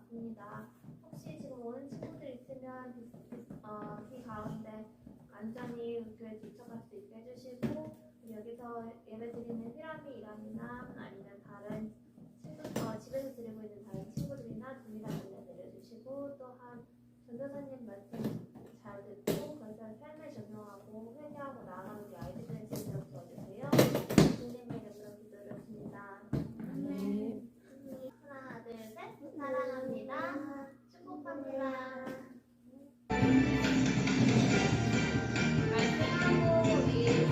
같습니다. 혹시 지금 오는 친구들 있으면 이 가운데 안전히 교회 도착할 수 있게 해주시고, 여기서 예배드리는 피라미이랑이나 아니면 다른 집에서 드리고 있는 다른 친구들이나 동일한 안내 내려주시고, 또한 전도사님 말씀 잘 듣고 그것을 삶에 적용하고 회개하고 나아가는 우리 아이들의 진정 써주세요. 주님의 이름으로 기도드렸습니다. 네. 하나, 둘, 셋. 사랑합니다. 축복합니다. 말씀하고 우리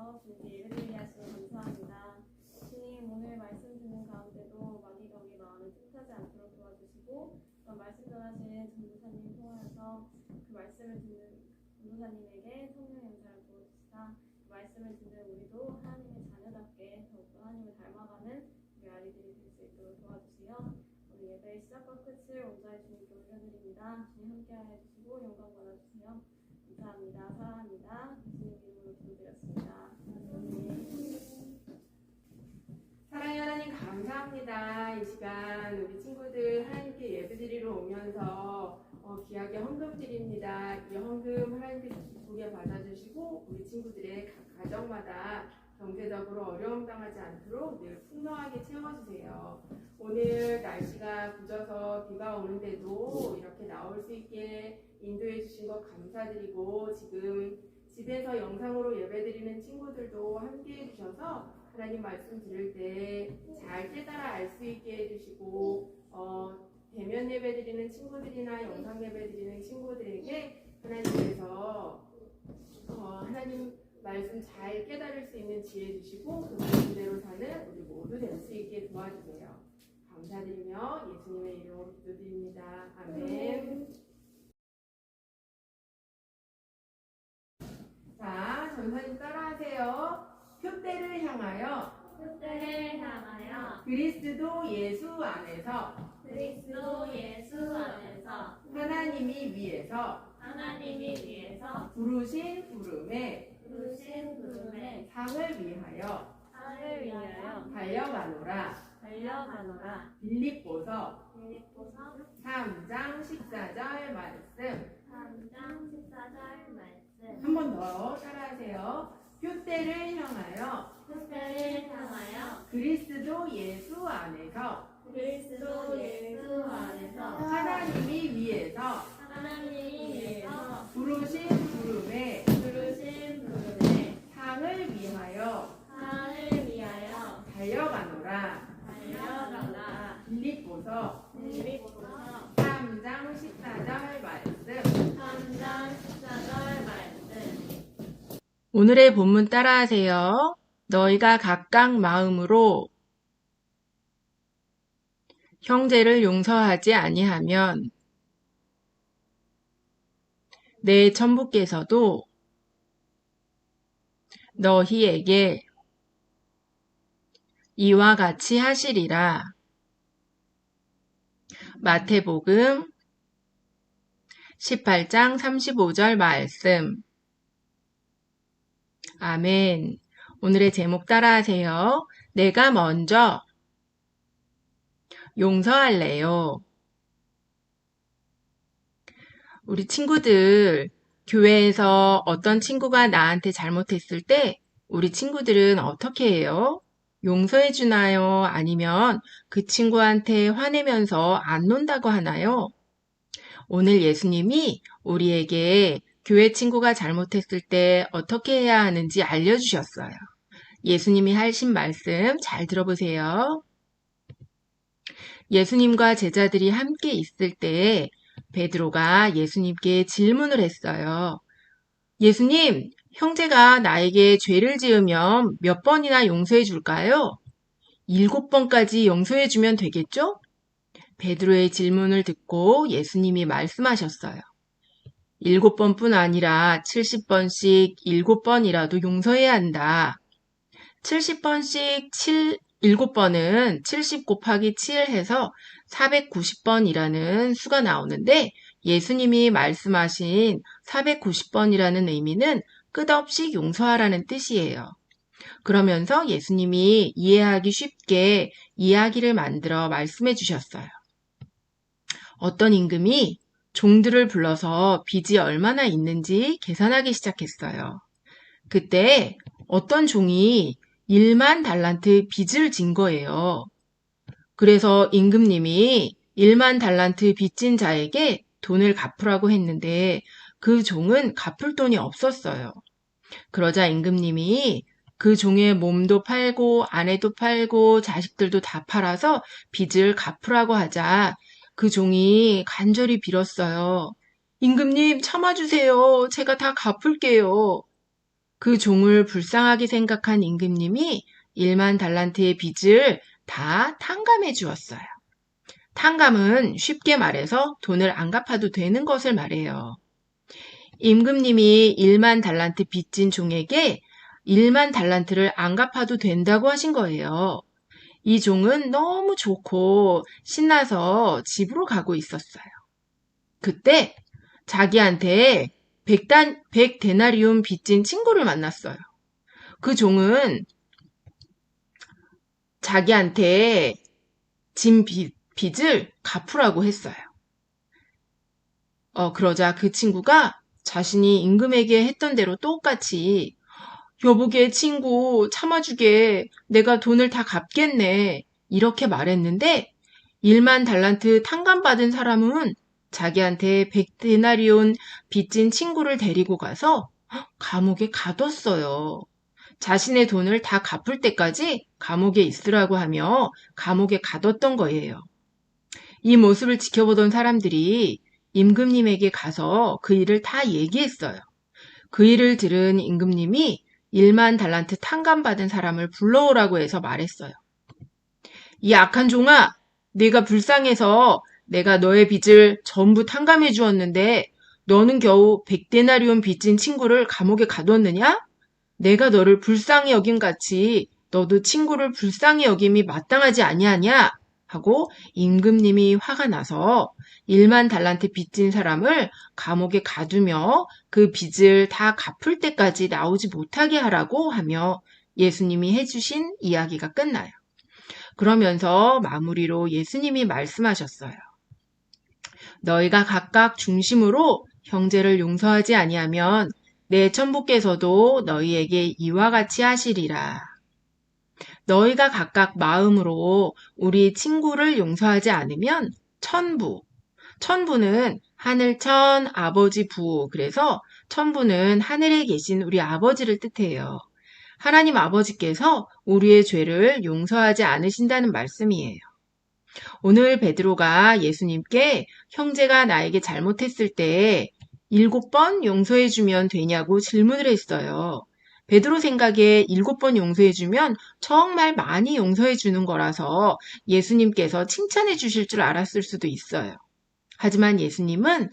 나와주셔서 주님께 예배드리게 하시니 감사합니다. 주님, 오늘 말씀 듣는 가운데도 마귀가 우리 마음을 틈타지 않도록 도와주시고 말씀 전하신 전도사님 통하여서 그 말씀을 듣는 전도사님에게 성령 연사를 부어주시다. 그 말씀을 듣는 우리도 하나님의 자녀답게 더욱더 하나님을 닮아가는 우리 아이들이 될 수 있도록 도와주시며 우리 예배의 시작과 끝을 온전히 주님께 올려드립니다. 주님 함께하여 주시고 영광 받아주세요. 감사합니다. 사랑합니다. 예수님 이름으로 기도드렸습니다. 사랑의 하나님 감사합니다. 이 시간 우리 친구들 하나님께 예배드리러 오면서 귀하게 헌금 드립니다. 이 헌금 하나님께서 기쁘게 받아주시고 우리 친구들의 각 가정마다 경제적으로 어려움 당하지 않도록 늘 풍성하게 채워주세요. 오늘 날씨가 굳어서 비가 오는데도 이렇게 나올 수 있게 인도해 주신 것 감사드리고 지금 집에서 영상으로 예배드리는 친구들도 함께 해주셔서 하나님 말씀 들을 때 잘 깨달아 알 수 있게 해주시고 대면 예배드리는 친구들이나 영상 예배드리는 친구들에게 하나님께서 하나님 말씀 잘 깨달을 수 있는 지혜 주시고 그 말씀대로 사는 우리 모두 될 수 있게 도와주세요. 감사드리며 예수님의 이름으로 기도드립니다. 아멘. 자, 전사님 따라하세요. 표대를 향하여 그때를 향하여 그리스도 예수 안에서 그리스도 예수 안에서 하나님이 위에서 부르신 부름에 상을 위하여 달려가노라. 빌립보서 3장 14절 말씀. 한 번 더 따라하세요. 표대를 향하여 그리스도 예수 안에서 하나님이 위에서 부르신 부름에 상을 위하여 달려가노라. 빌립보서 3장 14절 말씀. 오늘의 본문 따라하세요. 너희가 각각 마음으로 형제를 용서하지 아니하면 내 천부께서도 너희에게 이와 같이 하시리라. 마태복음 18장 35절 말씀. 아멘. 오늘의 제목 따라하세요. 내가 먼저 용서할래요. 우리 친구들, 교회에서 어떤 친구가 나한테 잘못했을 때 우리 친구들은 어떻게 해요? 용서해 주나요? 아니면 그 친구한테 화내면서 안 논다고 하나요? 오늘 예수님이 우리에게 교회 친구가 잘못했을 때 어떻게 해야 하는지 알려주셨어요. 예수님이 하신 말씀 잘 들어보세요. 예수님과 제자들이 함께 있을 때 베드로가 예수님께 질문을 했어요. 예수님, 형제가 나에게 죄를 지으면 몇 번이나 용서해 줄까요? 7번까지 용서해 주면 되겠죠? 베드로의 질문을 듣고 예수님이 말씀하셨어요. 7번뿐 아니라 70번씩 7번이라도 용서해야 한다. 70번씩 7번은 70 곱하기 7 해서 490번이라는 수가 나오는데 예수님이 말씀하신 490번이라는 의미는 끝없이 용서하라는 뜻이에요. 그러면서 예수님이 이해하기 쉽게 이야기를 만들어 말씀해 주셨어요. 어떤 임금이 종들을 불러서 빚이 얼마나 있는지 계산하기 시작했어요. 그때 어떤 종이 1만 달란트 빚을 진 거예요. 그래서 임금님이 1만 달란트 빚진 자에게 돈을 갚으라고 했는데 그 종은 갚을 돈이 없었어요. 그러자 임금님이 그 종의 몸도 팔고 아내도 팔고 자식들도 다 팔아서 빚을 갚으라고 하자 그 종이 간절히 빌었어요. 임금님 참아주세요. 제가 다 갚을게요. 그 종을 불쌍하게 생각한 임금님이 1만 달란트의 빚을 다 탕감해 주었어요. 탕감은 쉽게 말해서 돈을 안 갚아도 되는 것을 말해요. 임금님이 1만 달란트 빚진 종에게 1만 달란트를 안 갚아도 된다고 하신 거예요. 이 종은 너무 좋고 신나서 집으로 가고 있었어요. 그때 자기한테 100데나리온 빚진 친구를 만났어요. 그 종은 자기한테 진 빚을 갚으라고 했어요. 그러자 그 친구가 자신이 임금에게 했던 대로 똑같이 여보게 친구 참아주게 내가 돈을 다 갚겠네 이렇게 말했는데 1만 달란트 탕감받은 사람은 자기한테 100데나리온 빚진 친구를 데리고 가서 감옥에 가뒀어요. 자신의 돈을 다 갚을 때까지 감옥에 있으라고 하며 감옥에 가뒀던 거예요. 이 모습을 지켜보던 사람들이 임금님에게 가서 그 일을 다 얘기했어요. 그 일을 들은 임금님이 1만 달란트 탕감받은 사람을 불러오라고 해서 말했어요. 이 악한 종아, 네가 불쌍해서 내가 너의 빚을 전부 탕감해 주었는데 너는 겨우 100데나리온 빚진 친구를 감옥에 가뒀느냐? 내가 너를 불쌍히 여김 같이 너도 친구를 불쌍히 여김이 마땅하지 아니하냐? 하고 임금님이 화가 나서 1만 달란트 빚진 사람을 감옥에 가두며 그 빚을 다 갚을 때까지 나오지 못하게 하라고 하며 예수님이 해주신 이야기가 끝나요. 그러면서 마무리로 예수님이 말씀하셨어요. 너희가 각각 중심으로 형제를 용서하지 아니하면 내 천부께서도 너희에게 이와 같이 하시리라. 너희가 각각 마음으로 우리 친구를 용서하지 않으면 천부는 하늘천 아버지 부, 그래서 천부는 하늘에 계신 우리 아버지를 뜻해요. 하나님 아버지께서 우리의 죄를 용서하지 않으신다는 말씀이에요. 오늘 베드로가 예수님께 형제가 나에게 잘못했을 때 7번 용서해주면 되냐고 질문을 했어요. 베드로 생각에 7번 용서해주면 정말 많이 용서해주는 거라서 예수님께서 칭찬해 주실 줄 알았을 수도 있어요. 하지만 예수님은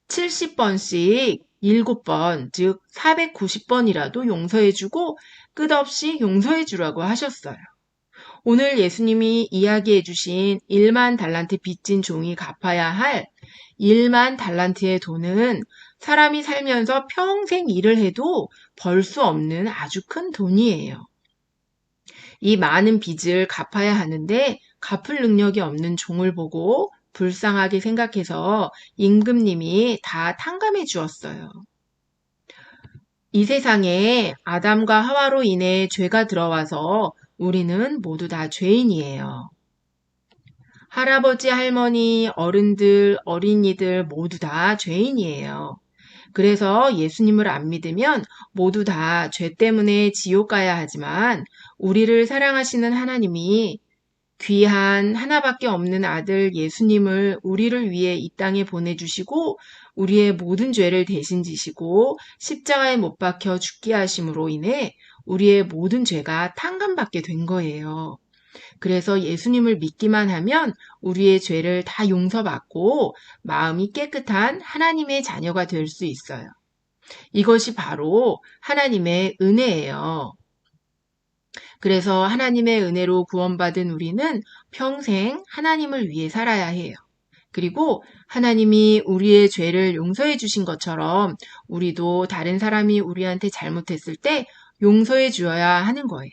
70번씩 7번, 즉 490번이라도 용서해주고 끝없이 용서해주라고 하셨어요. 오늘 예수님이 이야기해 주신 1만 달란트 빚진 종이 갚아야 할 1만 달란트의 돈은 사람이 살면서 평생 일을 해도 벌 수 없는 아주 큰 돈이에요. 이 많은 빚을 갚아야 하는데 갚을 능력이 없는 종을 보고 불쌍하게 생각해서 임금님이 다 탕감해 주었어요. 이 세상에 아담과 하와로 인해 죄가 들어와서 우리는 모두 다 죄인이에요. 할아버지, 할머니, 어른들, 어린이들 모두 다 죄인이에요. 그래서 예수님을 안 믿으면 모두 다 죄 때문에 지옥 가야 하지만 우리를 사랑하시는 하나님이 귀한 하나밖에 없는 아들 예수님을 우리를 위해 이 땅에 보내주시고 우리의 모든 죄를 대신 지시고 십자가에 못 박혀 죽게 하심으로 인해 우리의 모든 죄가 탕감받게 된 거예요. 그래서 예수님을 믿기만 하면 우리의 죄를 다 용서받고 마음이 깨끗한 하나님의 자녀가 될 수 있어요. 이것이 바로 하나님의 은혜예요. 그래서 하나님의 은혜로 구원받은 우리는 평생 하나님을 위해 살아야 해요. 그리고 하나님이 우리의 죄를 용서해 주신 것처럼 우리도 다른 사람이 우리한테 잘못했을 때 용서해 주어야 하는 거예요.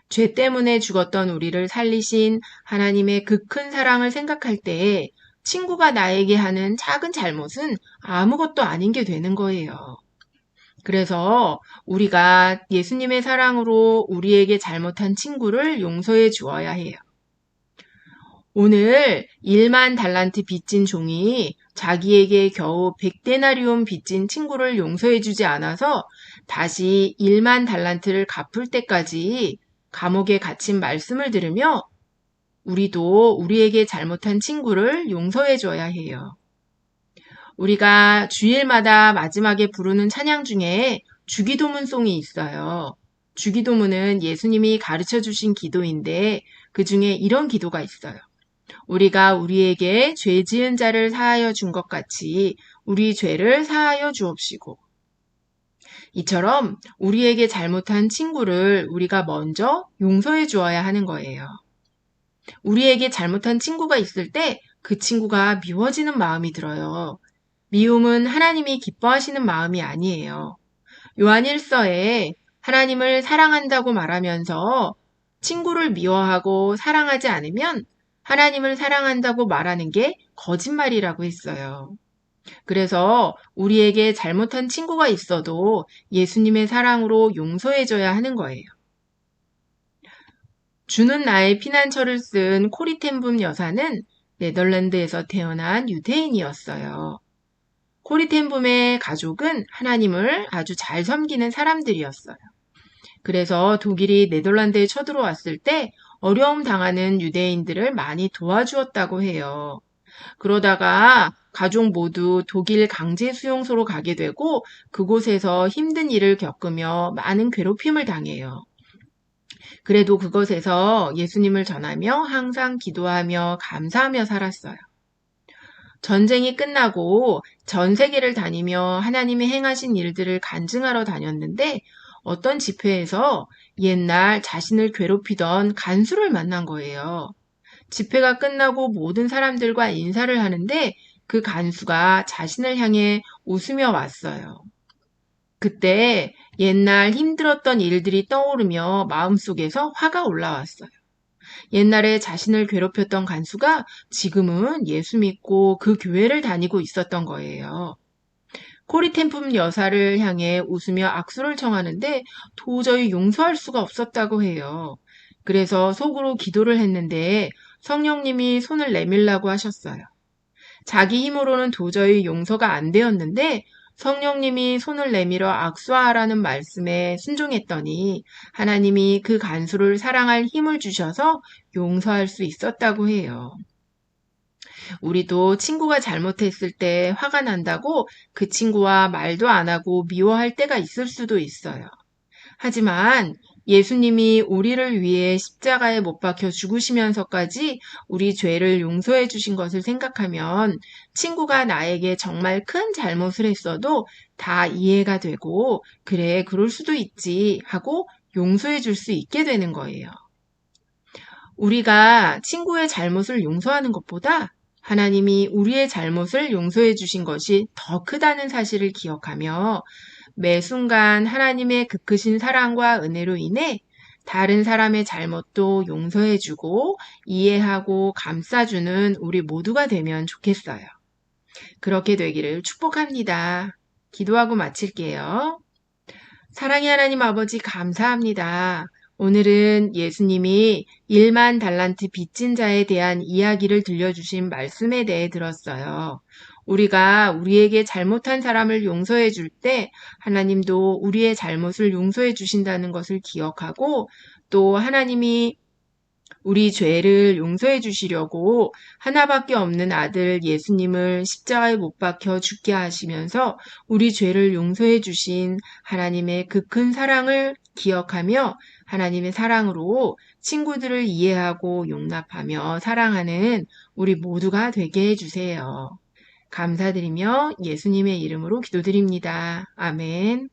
죄 때문에 죽었던 우리를 살리신 하나님의 그 큰 사랑을 생각할 때 친구가 나에게 하는 작은 잘못은 아무것도 아닌 게 되는 거예요. 그래서 우리가 예수님의 사랑으로 우리에게 잘못한 친구를 용서해 주어야 해요. 오늘 1만 달란트 빚진 종이 자기에게 겨우 100데나리온 빚진 친구를 용서해 주지 않아서 다시 1만 달란트를 갚을 때까지 감옥에 갇힌 말씀을 들으며 우리도 우리에게 잘못한 친구를 용서해 줘야 해요. 우리가 주일마다 마지막에 부르는 찬양 중에 주기도문송이 있어요. 주기도문은 예수님이 가르쳐 주신 기도인데 그 중에 이런 기도가 있어요. 우리가 우리에게 죄 지은 자를 사하여 준 것 같이 우리 죄를 사하여 주옵시고. 이처럼 우리에게 잘못한 친구를 우리가 먼저 용서해 주어야 하는 거예요. 우리에게 잘못한 친구가 있을 때 그 친구가 미워지는 마음이 들어요. 미움은 하나님이 기뻐하시는 마음이 아니에요. 요한 1서에 하나님을 사랑한다고 말하면서 친구를 미워하고 사랑하지 않으면 하나님을 사랑한다고 말하는 게 거짓말이라고 했어요. 그래서 우리에게 잘못한 친구가 있어도 예수님의 사랑으로 용서해줘야 하는 거예요. 주는 나의 피난처를 쓴 코리 텐붐 여사는 네덜란드에서 태어난 유대인이었어요. 코리 텐붐의 가족은 하나님을 아주 잘 섬기는 사람들이었어요. 그래서 독일이 네덜란드에 쳐들어왔을 때 어려움 당하는 유대인들을 많이 도와주었다고 해요. 그러다가 가족 모두 독일 강제 수용소로 가게 되고 그곳에서 힘든 일을 겪으며 많은 괴롭힘을 당해요. 그래도 그것에서 예수님을 전하며 항상 기도하며 감사하며 살았어요. 전쟁이 끝나고 전 세계를 다니며 하나님이 행하신 일들을 간증하러 다녔는데 어떤 집회에서 옛날 자신을 괴롭히던 간수를 만난 거예요. 집회가 끝나고 모든 사람들과 인사를 하는데 그 간수가 자신을 향해 웃으며 왔어요. 그때 옛날 힘들었던 일들이 떠오르며 마음속에서 화가 올라왔어요. 옛날에 자신을 괴롭혔던 간수가 지금은 예수 믿고 그 교회를 다니고 있었던 거예요. 코리 텐품 여사를 향해 웃으며 악수를 청하는데 도저히 용서할 수가 없었다고 해요. 그래서 속으로 기도를 했는데 성령님이 손을 내밀라고 하셨어요. 자기 힘으로는 도저히 용서가 안 되었는데 성령님이 손을 내밀어 악수하라는 말씀에 순종했더니 하나님이 그 간수를 사랑할 힘을 주셔서 용서할 수 있었다고 해요. 우리도 친구가 잘못했을 때 화가 난다고 그 친구와 말도 안 하고 미워할 때가 있을 수도 있어요. 하지만 예수님이 우리를 위해 십자가에 못 박혀 죽으시면서까지 우리 죄를 용서해 주신 것을 생각하면 친구가 나에게 정말 큰 잘못을 했어도 다 이해가 되고 그래, 그럴 수도 있지 하고 용서해 줄 수 있게 되는 거예요. 우리가 친구의 잘못을 용서하는 것보다 하나님이 우리의 잘못을 용서해 주신 것이 더 크다는 사실을 기억하며 매 순간 하나님의 그 크신 사랑과 은혜로 인해 다른 사람의 잘못도 용서해주고 이해하고 감싸주는 우리 모두가 되면 좋겠어요. 그렇게 되기를 축복합니다. 기도하고 마칠게요. 사랑의 하나님 아버지 감사합니다. 오늘은 예수님이 1만 달란트 빚진 자에 대한 이야기를 들려주신 말씀에 대해 들었어요. 우리가 우리에게 잘못한 사람을 용서해 줄 때 하나님도 우리의 잘못을 용서해 주신다는 것을 기억하고 또 하나님이 우리 죄를 용서해 주시려고 하나밖에 없는 아들 예수님을 십자가에 못 박혀 죽게 하시면서 우리 죄를 용서해 주신 하나님의 그 큰 사랑을 기억하며 하나님의 사랑으로 친구들을 이해하고 용납하며 사랑하는 우리 모두가 되게 해주세요. 감사드리며 예수님의 이름으로 기도드립니다. 아멘.